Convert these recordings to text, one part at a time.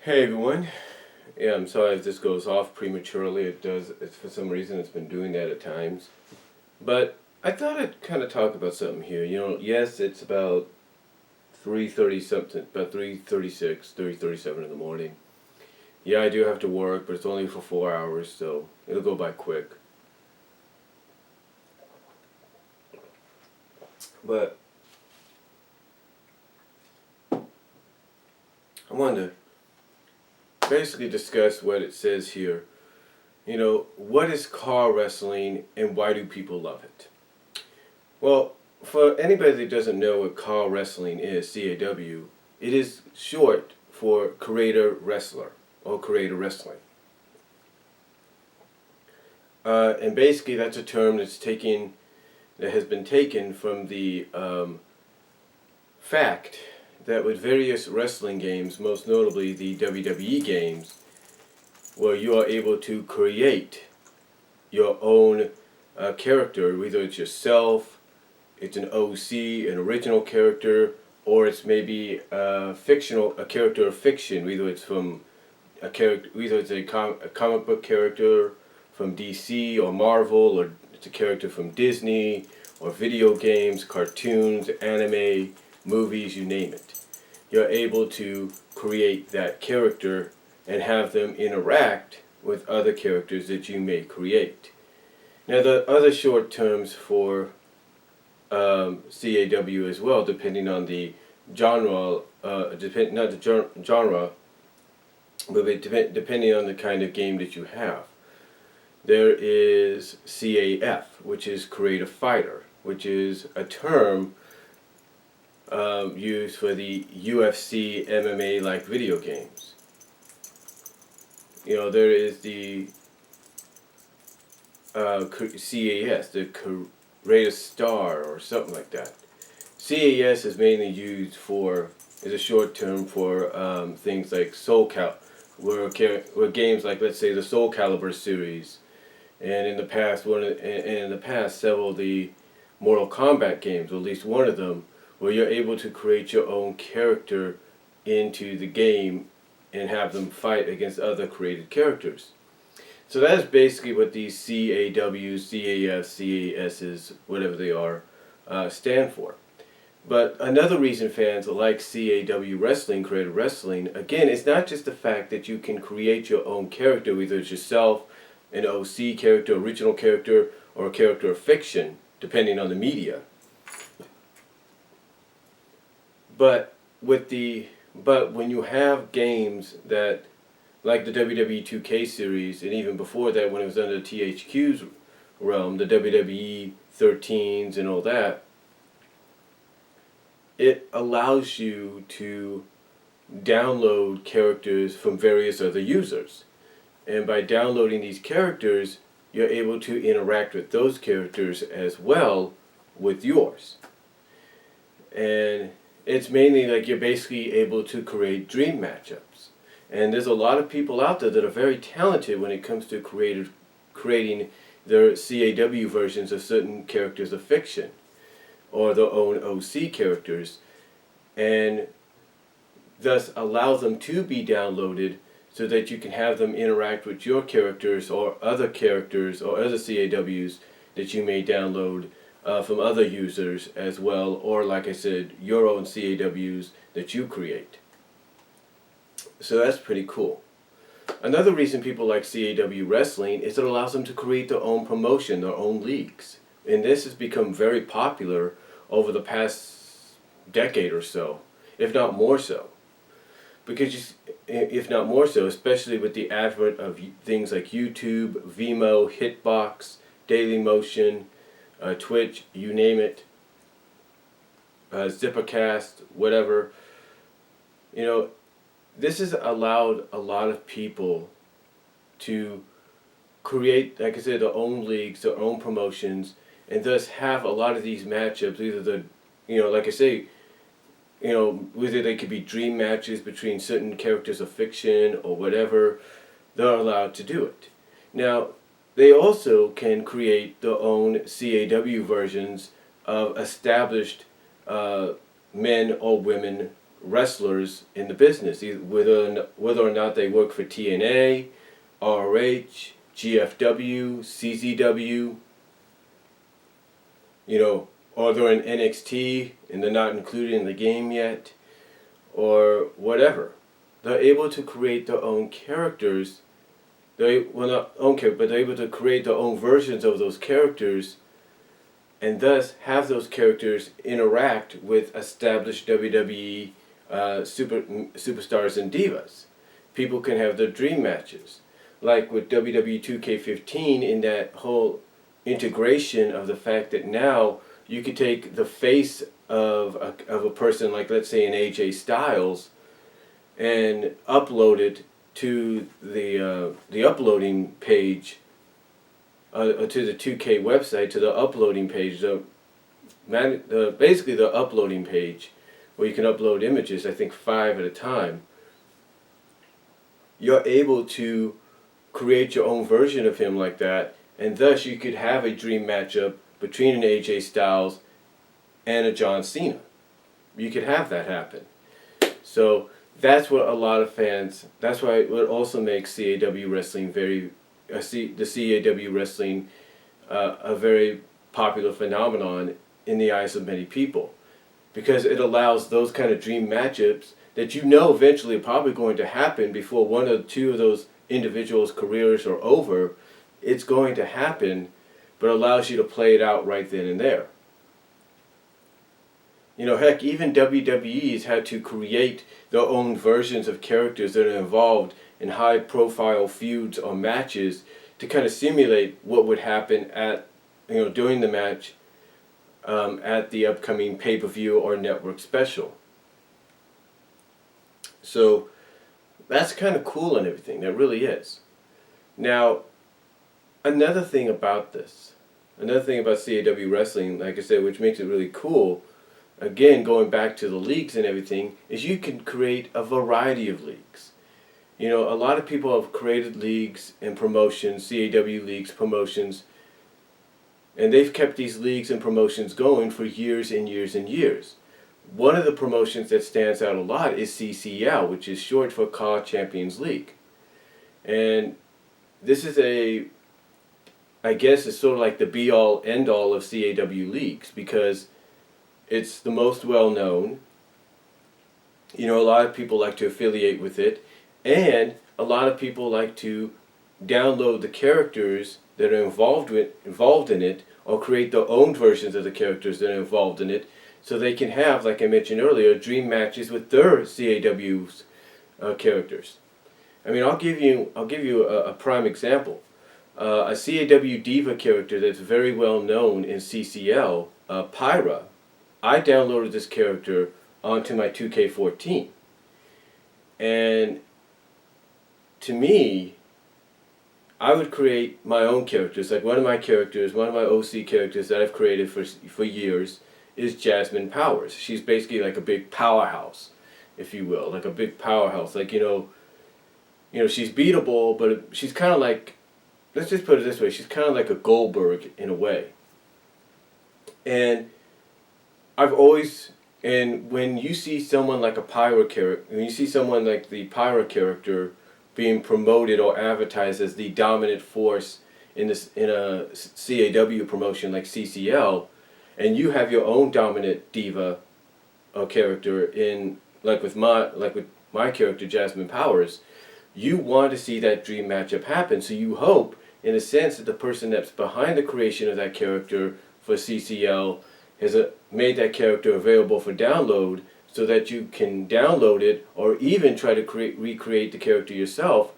Hey everyone. Yeah, I'm sorry if this goes off prematurely. It does. It's for some reason it's been doing that at times. But I thought I'd kind of talk about something here. Yes, it's about 3:30 something, about 3:36, 3:37 in the morning. Yeah, I do have to work, but it's only for 4 hours, so it'll go by quick. But I wanted to basically discuss what it says here. What is CAW wrestling and why do people love it? Well, for anybody that doesn't know what CAW wrestling is, CAW, it is short for creator wrestler or creator wrestling. And basically, that's a term that has been taken from the fact that with various wrestling games, most notably the WWE games, where you are able to create your own character, whether it's yourself, it's an OC, an original character, or it's maybe a character of fiction, whether it's from whether it's a comic book character from DC or Marvel, or it's a character from Disney, or video games, cartoons, anime, movies, you name it. You're able to create that character and have them interact with other characters that you may create. Now, the other short terms for CAW as well, depending on the genre, not the genre, but depending on the kind of game that you have. There is CAF, which is Creative Fighter, which is a term used for the UFC MMA-like video games. There is the CAS, the Creative Star, or something like that. CAS is mainly used is a short term for things like where games like, let's say, the Soul Calibur series, and in the past several of the Mortal Kombat games, or at least one of them, where you're able to create your own character into the game and have them fight against other created characters. So that's basically what these CAWs, CAFs, CASs, whatever they are, stand for. But another reason fans like CAW wrestling, creative wrestling, again, it's not just the fact that you can create your own character, whether it's yourself, an OC character, original character, or a character of fiction, depending on the media. But when you have games that, like the WWE 2K series, and even before that, when it was under THQ's realm, the WWE 13s and all that, it allows you to download characters from various other users. And by downloading these characters, you're able to interact with those characters as well with yours. And it's mainly like you're basically able to create dream matchups. And there's a lot of people out there that are very talented when it comes to creating their CAW versions of certain characters of fiction, or their own OC characters, and thus allow them to be downloaded so that you can have them interact with your characters or other CAWs that you may download from other users as well, or like I said, your own CAWs that you create. So that's pretty cool. Another reason people like CAW wrestling is it allows them to create their own promotion, their own leagues. And this has become very popular over the past decade or so, if not more so. If not more so, especially with the advent of things like YouTube, Vimeo, Hitbox, Dailymotion, Twitch, you name it, Zippercast, whatever. This has allowed a lot of people to create, like I said, their own leagues, their own promotions, and thus have a lot of these matchups, like I say, whether they could be dream matches between certain characters of fiction or whatever, they're allowed to do it. Now, they also can create their own CAW versions of established men or women wrestlers in the business, whether or not they work for TNA, ROH, GFW, CZW, or they're in NXT and they're not included in the game yet, or whatever. They're able to create their own characters. Not own character, but they're able to create their own versions of those characters, and thus have those characters interact with established WWE superstars and divas. People can have their dream matches, like with WWE 2K15, in that whole integration of the fact that now you could take the face of a person, like let's say an AJ Styles, and upload it to the uploading page, to the 2K website, to the uploading page, basically the uploading page, where you can upload images, I think 5 at a time. You're able to create your own version of him like that, and thus you could have a dream matchup between an AJ Styles and a John Cena. You could have that happen. So that's what a lot of fans, that's why it also makes CAW wrestling the CAW wrestling a very popular phenomenon in the eyes of many people. Because it allows those kind of dream matchups that eventually are probably going to happen before one or two of those individuals' careers are over. It's going to happen, but allows you to play it out right then and there. Heck, even WWE's had to create their own versions of characters that are involved in high-profile feuds or matches to kind of simulate what would happen at, during the match at the upcoming pay-per-view or network special. So that's kind of cool and everything. That really is. Now, another thing about CAW wrestling, like I said, which makes it really cool, again, going back to the leagues and everything, is you can create a variety of leagues. A lot of people have created leagues and promotions, CAW leagues, promotions, and they've kept these leagues and promotions going for years and years and years. One of the promotions that stands out a lot is CCL, which is short for CAW Champions League. And this is I guess it's sort of like the be-all, end-all of CAW leagues, because it's the most well-known. A lot of people like to affiliate with it, and a lot of people like to download the characters that are involved in it, or create their own versions of the characters that are involved in it, so they can have, like I mentioned earlier, dream matches with their CAW's characters. I mean, I'll give you a prime example. A CAW diva character that's very well known in CCL, Pyra. I downloaded this character onto my 2K14, and to me, I would create my own characters. Like one of my OC characters that I've created for years is Jasmine Powers. She's basically like a big powerhouse, if you will, like a big powerhouse. Like she's beatable, but she's kind of like, let's just put it this way, she's kind of like a Goldberg in a way. And when you see someone like when you see someone like the Pyra character being promoted or advertised as the dominant force in a CAW promotion like CCL, and you have your own dominant diva character with my character Jasmine Powers, you want to see that dream matchup happen. So you hope, in a sense, that the person that's behind the creation of that character for CCL has made that character available for download, so that you can download it, or even try to recreate the character yourself.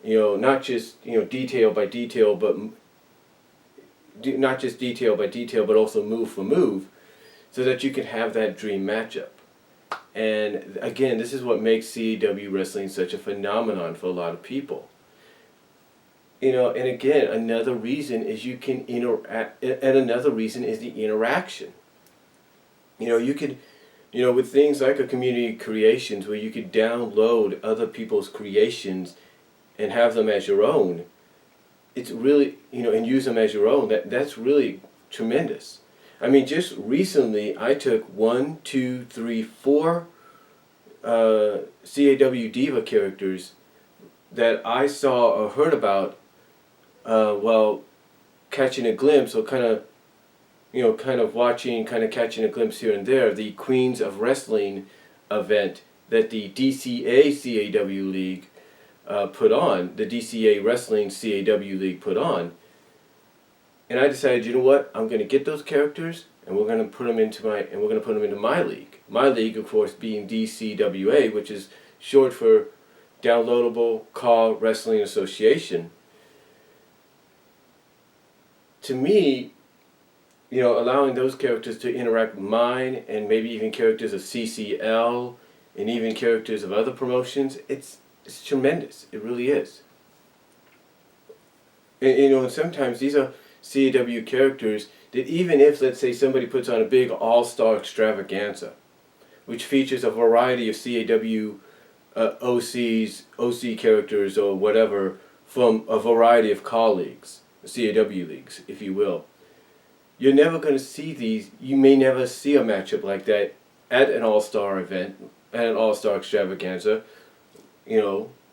Not just detail by detail, but also move for move, so that you can have that dream matchup. And again, this is what makes CAW wrestling such a phenomenon for a lot of people. And again, another reason is you can interact, and another reason is the interaction. You could, with things like a community creations, where you could download other people's creations and have them as your own. It's really, and use them as your own. That's really tremendous. I mean, just recently, I took 4 CAW Diva characters that I saw or heard about while catching a glimpse, or kind of, kind of watching, kind of catching a glimpse here and there, the Queens of Wrestling event that the DCA CAW League put on, the DCA Wrestling CAW League put on. And I decided, you know what, I'm going to get those characters and we're going to put them into my league. My league, of course, being DCWA, which is short for Downloadable CAW Wrestling Association. To me, allowing those characters to interact with mine, and maybe even characters of CCL, and even characters of other promotions, it's tremendous. It really is. And sometimes these are CAW characters that, even if, let's say, somebody puts on a big all-star extravaganza, which features a variety of CAW OC characters or whatever from a variety of colleagues, CAW leagues, if you will, you're never going to see these. You may never see a matchup like that at an all-star event, at an all-star extravaganza,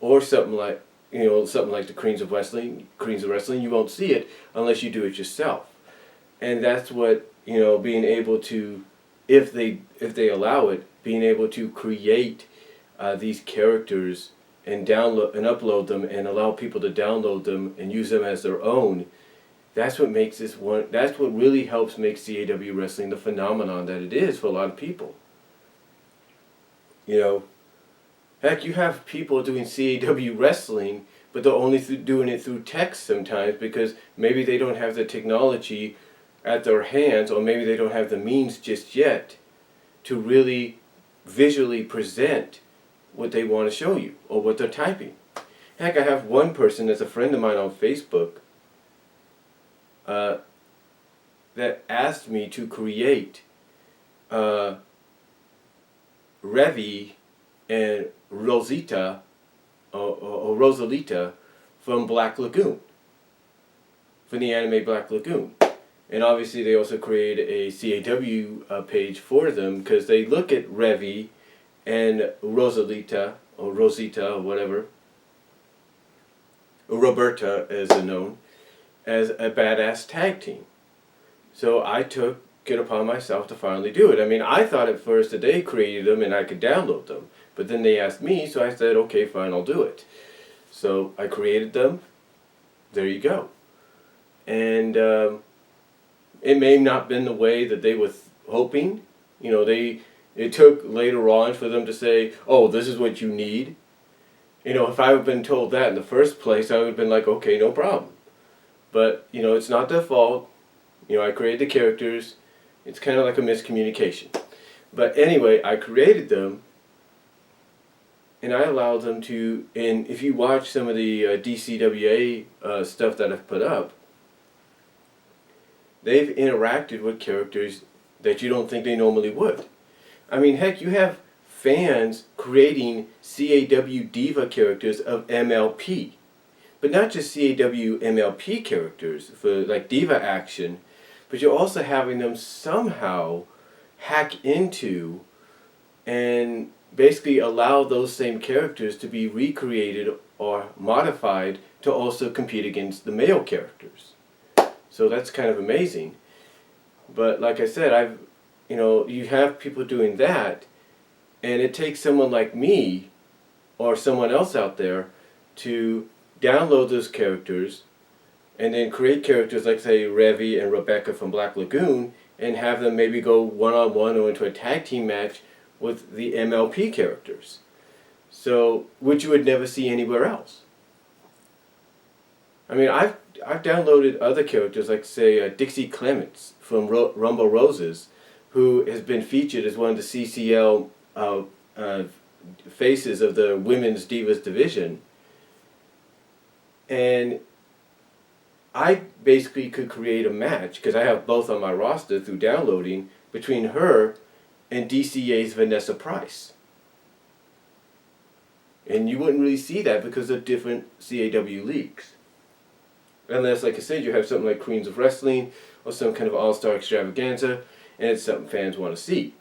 or something like the Queens of Wrestling. You won't see it unless you do it yourself. And that's what, being able to, if they allow it, being able to create these characters and download and upload them and allow people to download them and use them as their own. That's what makes this one. That's what really helps make CAW wrestling the phenomenon that it is for a lot of people. Heck, you have people doing CAW wrestling, but they're only doing it through text sometimes because maybe they don't have the technology at their hands, or maybe they don't have the means just yet to really visually present what they want to show you or what they're typing. Heck, I have one person that's a friend of mine on Facebook that asked me to create Revi and Rosita or Rosalita from Black Lagoon, from the anime Black Lagoon. And obviously they also created a CAW page for them because they look at Revi and Rosalita, or Rosita, or whatever, or Roberta as they're known, as a badass tag team. So I took it upon myself to finally do it. I mean, I thought at first that they created them and I could download them. But then they asked me, so I said, okay, fine, I'll do it. So I created them. There you go. And it may not have been the way that they were hoping. It took later on for them to say, oh, this is what you need. If I had been told that in the first place, I would have been like, okay, no problem. But, it's not their fault. I created the characters. It's kind of like a miscommunication. But anyway, I created them, and I allowed them to, and if you watch some of the DCWA stuff that I've put up, they've interacted with characters that you don't think they normally would. I mean, heck, you have fans creating CAW Diva characters of MLP. But not just CAW MLP characters for like Diva action, but you're also having them somehow hack into and basically allow those same characters to be recreated or modified to also compete against the male characters. So that's kind of amazing. But like I said, you have people doing that, and it takes someone like me or someone else out there to download those characters and then create characters like, say, Revi and Rebecca from Black Lagoon, and have them maybe go one-on-one or into a tag team match with the MLP characters. So, which you would never see anywhere else. I mean, I've downloaded other characters like, say, Dixie Clements from Rumble Roses, who has been featured as one of the CCL faces of the Women's Divas division. And I basically could create a match, because I have both on my roster through downloading, between her and DCA's Vanessa Price. And you wouldn't really see that because of different CAW leagues. Unless, like I said, you have something like Queens of Wrestling or some kind of all-star extravaganza, and it's something fans want to see.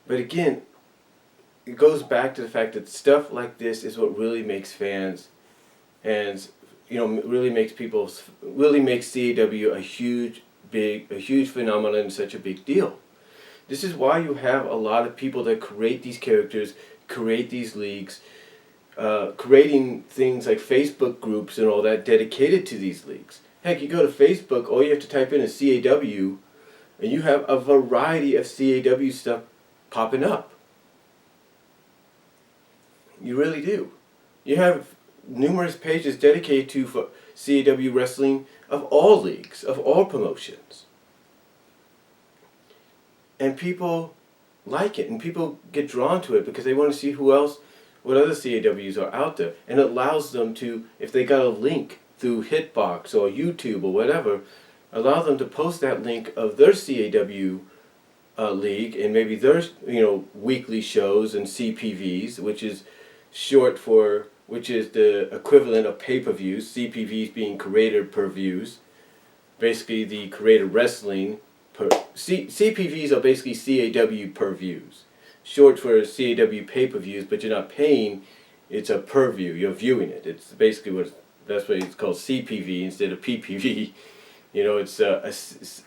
But again, it goes back to the fact that stuff like this is what really makes fans, and really makes CAW a huge phenomenon and such a big deal. This is why you have a lot of people that create these characters, create these leagues, creating things like Facebook groups and all that dedicated to these leagues. Heck, you go to Facebook, all you have to type in is CAW, and you have a variety of CAW stuff popping up. You really do. You have numerous pages dedicated to CAW wrestling of all leagues, of all promotions. And people like it, and people get drawn to it because they want to see what other CAWs are out there. And it allows them to, if they got a link through Hitbox or YouTube or whatever, allow them to post that link of their CAW league and maybe their weekly shows and CPVs, which is the equivalent of pay-per-views, CPVs being creator per views, basically the creator wrestling. CPVs are basically CAW per views, short for CAW pay-per-views, but you're not paying, it's a per view, you're viewing it. It's basically that's why it's called CPV instead of PPV. It's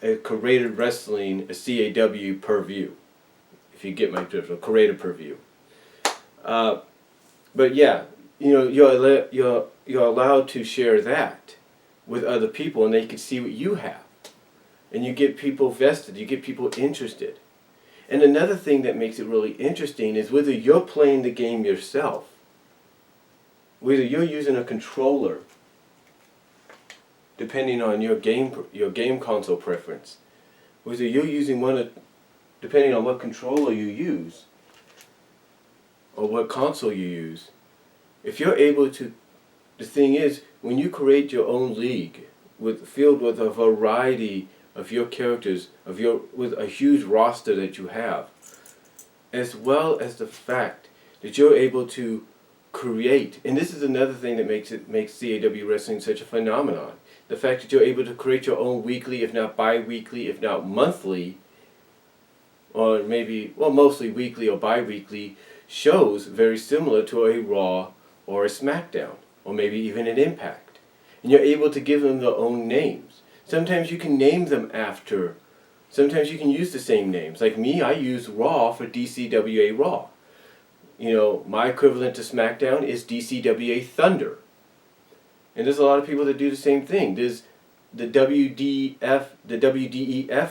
a creator wrestling, a CAW per view, if you get my drift, a creator per view. But yeah, you're allowed to share that with other people, and they can see what you have, and you get people vested, you get people interested. And another thing that makes it really interesting is whether you're playing the game yourself, whether you're using a controller, depending on your game console preference, whether you're using depending on what controller you use, or what console you use. If you're able to, the thing is, when you create your own league filled with a variety of your characters, with a huge roster that you have, as well as the fact that you're able to create, and this is another thing that makes CAW wrestling such a phenomenon, the fact that you're able to create your own weekly, if not bi-weekly, if not monthly, or maybe, mostly weekly or bi-weekly shows very similar to a Raw or a SmackDown, or maybe even an Impact. And you're able to give them their own names. Sometimes you can name them after, sometimes you can use the same names. Like me, I use Raw for DCWA Raw. My equivalent to SmackDown is DCWA Thunder. And there's a lot of people that do the same thing. There's the WDEF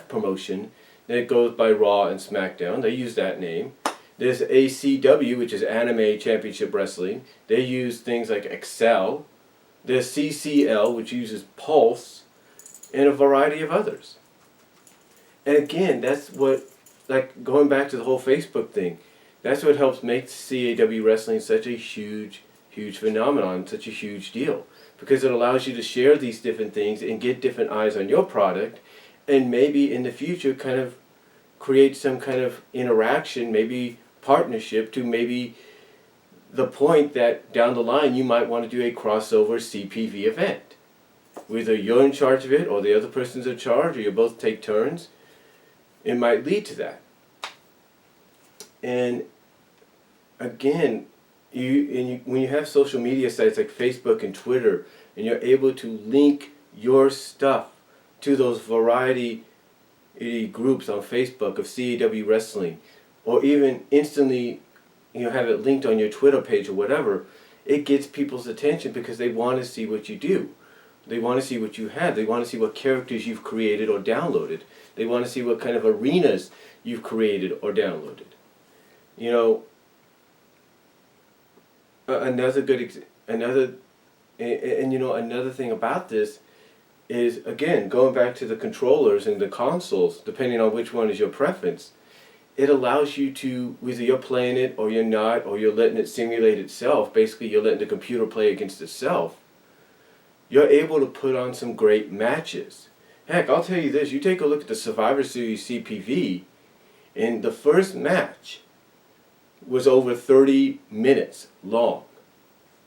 promotion that goes by Raw and SmackDown. They use that name. There's ACW, which is Anime Championship Wrestling. They use things like Excel. There's CCL, which uses Pulse, and a variety of others. And again, that's what, going back to the whole Facebook thing, that's what helps make CAW wrestling such a huge, huge phenomenon, such a huge deal. Because it allows you to share these different things and get different eyes on your product, and maybe in the future kind of create some kind of interaction, maybe partnership, to maybe the point that down the line you might want to do a crossover CPV event. Whether you're in charge of it or the other person's in charge, or you both take turns, it might lead to that. And again, when you have social media sites like Facebook and Twitter, and you're able to link your stuff to those variety groups on Facebook of CAW wrestling, or even instantly have it linked on your Twitter page or whatever, it gets people's attention because they want to see what you do. They want to see what you have. They want to see what characters you've created or downloaded. They want to see what kind of arenas you've created or downloaded. Another thing about this is, again, going back to the controllers and the consoles, depending on which one is your preference, it allows you to, whether you're playing it or you're not, or you're letting it simulate itself, basically you're letting the computer play against itself, you're able to put on some great matches. Heck, I'll tell you this, you take a look at the Survivor Series CPV, and the first match was over 30 minutes long.